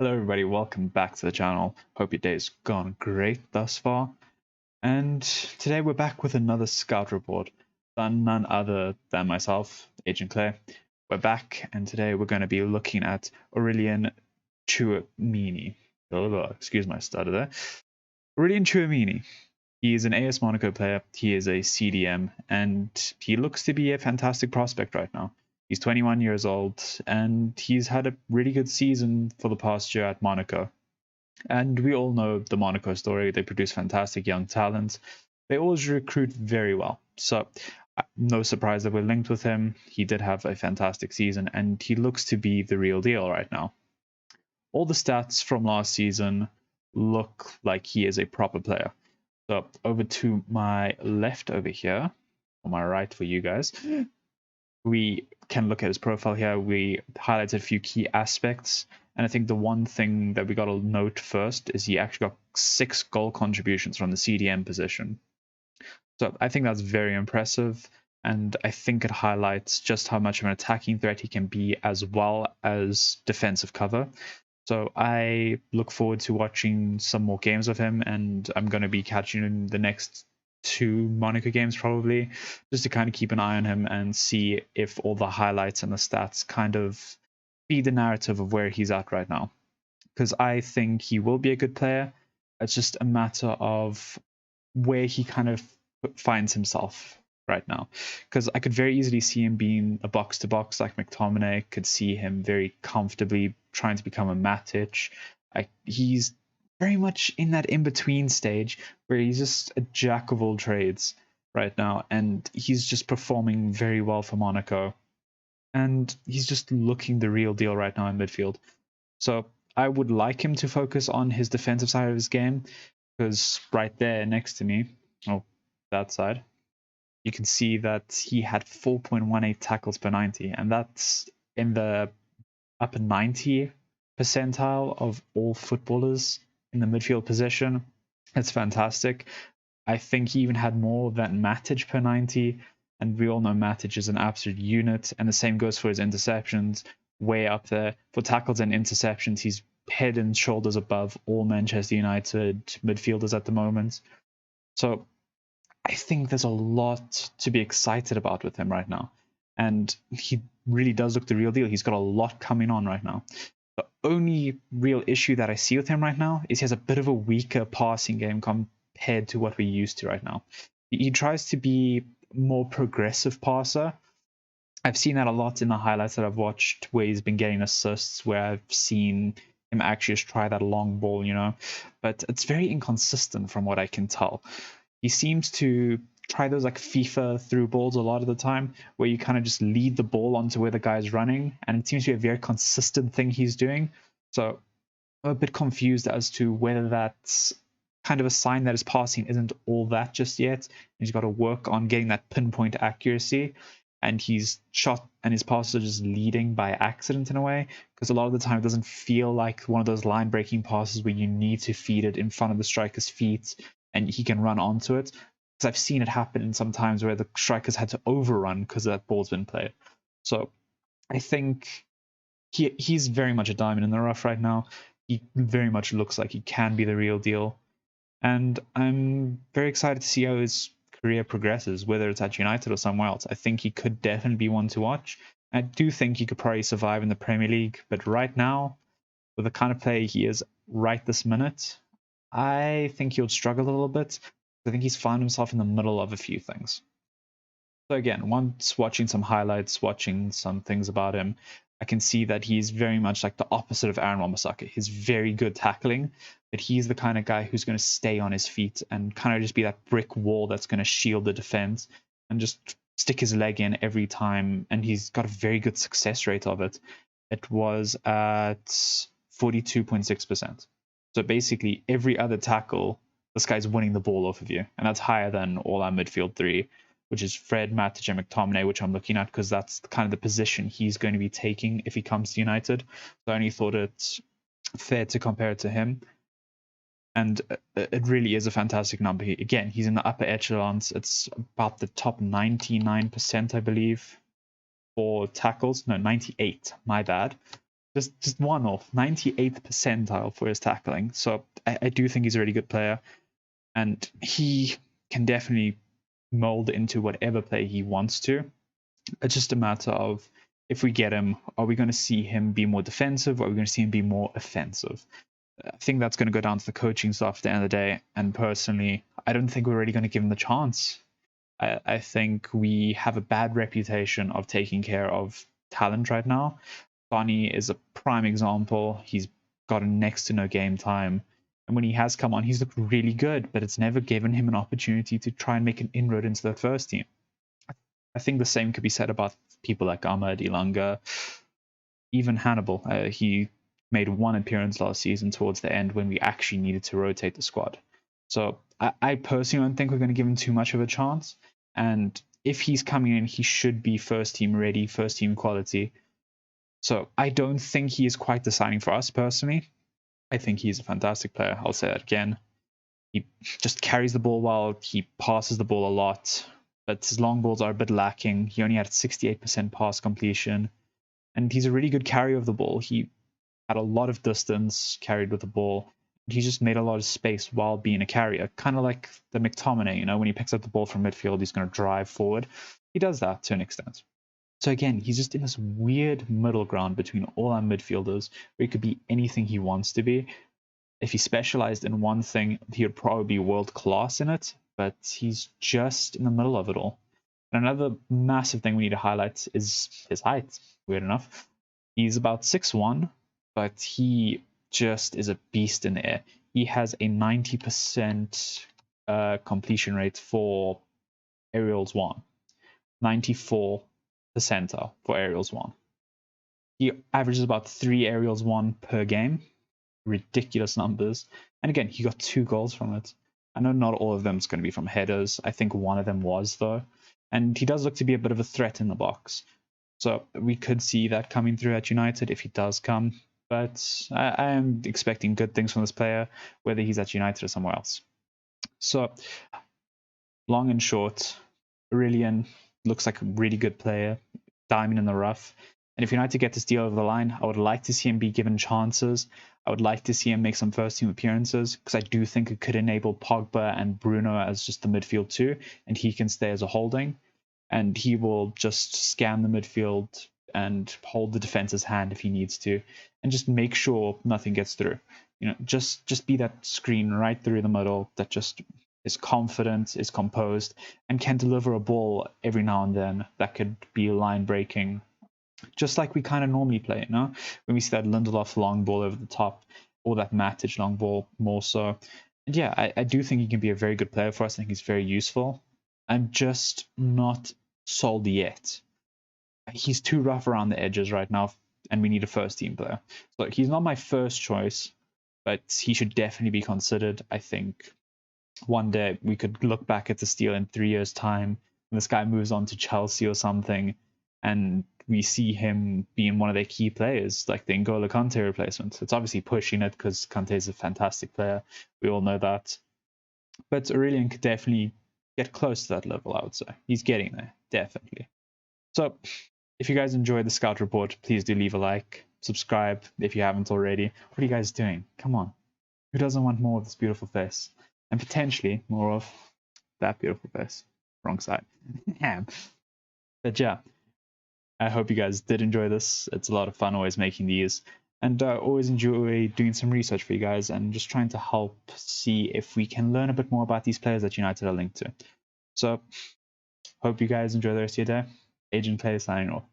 Hello everybody, welcome back to the channel. Hope your day's gone great thus far. And today we're back with another scout report done none other than myself, Agent Claire. We're back and today we're going to be looking at Aurelien Tchouameni. Excuse my stutter there. Aurelien Tchouameni. He is an AS Monaco player, he is a CDM, and he looks to be a fantastic prospect right now. He's 21 years old, and he's had a really good season for the past year at Monaco. And we all know the Monaco story. They produce fantastic young talent. They always recruit very well. So no surprise that we're linked with him. He did have a fantastic season, and he looks to be the real deal right now. All the stats from last season look like he is a proper player. So over to my left over here, on my right for you guys, we can look at his profile here. We highlighted a few key aspects. And I think the one thing that we got to note first is he actually got 6 goal contributions from the CDM position. So I think that's very impressive. And I think it highlights just how much of an attacking threat he can be as well as defensive cover. So I look forward to watching some more games of him, and I'm going to be catching him the next 2 Monaco games probably, just to kind of keep an eye on him and see if all the highlights and the stats kind of feed the narrative of where he's at right now. Because I think he will be a good player. It's just a matter of where he kind of finds himself right now, because I could very easily see him being a box-to-box like McTominay. Could see him very comfortably trying to become a Matic. He's very much in that in-between stage where he's just a jack of all trades right now, and he's just performing very well for Monaco. And he's just looking the real deal right now in midfield. So I would like him to focus on his defensive side of his game, because right there next to me, that side, you can see that he had 4.18 tackles per 90, and that's in the upper 90 percentile of all footballers in the midfield position. It's fantastic. I think he even had more than Matic per 90, and we all know Matic is an absolute unit, and the same goes for his interceptions, way up there. For tackles and interceptions, he's head and shoulders above all Manchester United midfielders at the moment. So I think there's a lot to be excited about with him right now. And he really does look the real deal. He's got a lot coming on right now. The only real issue that I see with him right now is he has a bit of a weaker passing game compared to what we're used to right now. He tries to be more progressive passer. I've seen that a lot in the highlights that I've watched where he's been getting assists, where I've seen him actually just try that long ball, but it's very inconsistent from what I can tell. He seems to try those like FIFA through balls a lot of the time, where you kind of just lead the ball onto where the guy's running, and it seems to be a very consistent thing he's doing. So I'm a bit confused as to whether that's kind of a sign that his passing isn't all that just yet. He's got to work on getting that pinpoint accuracy, and he's shot and his passes are just leading by accident in a way, because a lot of the time it doesn't feel like one of those line breaking passes where you need to feed it in front of the striker's feet and he can run onto it. Because I've seen it happen sometimes where the strikers had to overrun because that ball's been played. So I think he's very much a diamond in the rough right now. He very much looks like he can be the real deal. And I'm very excited to see how his career progresses, whether it's at United or somewhere else. I think he could definitely be one to watch. I do think he could probably survive in the Premier League, but right now, with the kind of play he is right this minute, I think he'll struggle a little bit. I think he's found himself in the middle of a few things. So again, once watching some highlights, watching some things about him, I can see that he's very much like the opposite of Aaron Wan-Bissaka. He's very good tackling, but he's the kind of guy who's going to stay on his feet and kind of just be that brick wall that's going to shield the defense and just stick his leg in every time. And he's got a very good success rate of it. It was at 42.6%. So basically, every other tackle, this guy's winning the ball off of you. And that's higher than all our midfield three, which is Fred, Matic, and McTominay, which I'm looking at because that's kind of the position he's going to be taking if he comes to United. So I only thought it's fair to compare it to him. And it really is a fantastic number. Again, he's in the upper echelons. It's about the top 99%, I believe, for tackles. No, 98, my bad. just one off, 98th percentile for his tackling. So I do think he's a really good player, and he can definitely mold into whatever play he wants to. It's just a matter of, if we get him, are we going to see him be more defensive, or are we going to see him be more offensive? I think that's going to go down to the coaching staff at the end of the day. And personally, I don't think we're really going to give him the chance. I think we have a bad reputation of taking care of talent right now. Sonny is a prime example. He's gotten next to no game time. And when he has come on, he's looked really good, but it's never given him an opportunity to try and make an inroad into the first team. I think the same could be said about people like Ahmed, Ilanga, even Hannibal. He made one appearance last season towards the end when we actually needed to rotate the squad. So I personally don't think we're going to give him too much of a chance. And if he's coming in, he should be first team ready, first team quality. So I don't think he is quite the signing for us personally. I think he's a fantastic player. I'll say that again. He just carries the ball well. He passes the ball a lot, but his long balls are a bit lacking. He only had 68% pass completion, and he's a really good carrier of the ball. He had a lot of distance carried with the ball. He just made a lot of space while being a carrier, kind of like the McTominay, when he picks up the ball from midfield, he's going to drive forward. He does that to an extent. So again, he's just in this weird middle ground between all our midfielders, where he could be anything he wants to be. If he specialized in one thing, he would probably be world class in it, but he's just in the middle of it all. And another massive thing we need to highlight is his height, weird enough. He's about 6'1", but he just is a beast in the air. He has a 90% completion rate for aerials 1, 94 percentile for aerials 1. He averages about 3 aerials 1 per game. Ridiculous numbers. And again, he got 2 goals from it. I know not all of them is going to be from headers. I think one of them was, though. And he does look to be a bit of a threat in the box. So we could see that coming through at United if he does come. But I am expecting good things from this player, whether he's at United or somewhere else. So, long and short, Aurelien looks like a really good player, diamond in the rough. And if United get this deal over the line, I would like to see him be given chances. I would like to see him make some first-team appearances, because I do think it could enable Pogba and Bruno as just the midfield too, and he can stay as a holding. And he will just scan the midfield and hold the defense's hand if he needs to, and just make sure nothing gets through. Just be that screen right through the middle that just is confident, is composed, and can deliver a ball every now and then that could be line breaking, just like we kind of normally play, when we see that Lindelof long ball over the top, or that Matic long ball more so. And yeah, I do think he can be a very good player for us. I think he's very useful. I'm just not sold yet. He's too rough around the edges right now, and we need a first-team player. So he's not my first choice, but he should definitely be considered. I think one day we could look back at this deal in 3 years' time, when this guy moves on to Chelsea or something, and we see him being one of their key players, like the N'Golo Kante replacement. It's obviously pushing it, because Kante is a fantastic player. We all know that. But Aurelien could definitely get close to that level, I would say. He's getting there, definitely. So, if you guys enjoyed the Scout Report, please do leave a like, subscribe if you haven't already. What are you guys doing? Come on. Who doesn't want more of this beautiful face? And potentially more of that beautiful face. Wrong side. But yeah, I hope you guys did enjoy this. It's a lot of fun always making these. And I always enjoy doing some research for you guys and just trying to help see if we can learn a bit more about these players that United are linked to. So, hope you guys enjoy the rest of your day. Agent Clay signing off.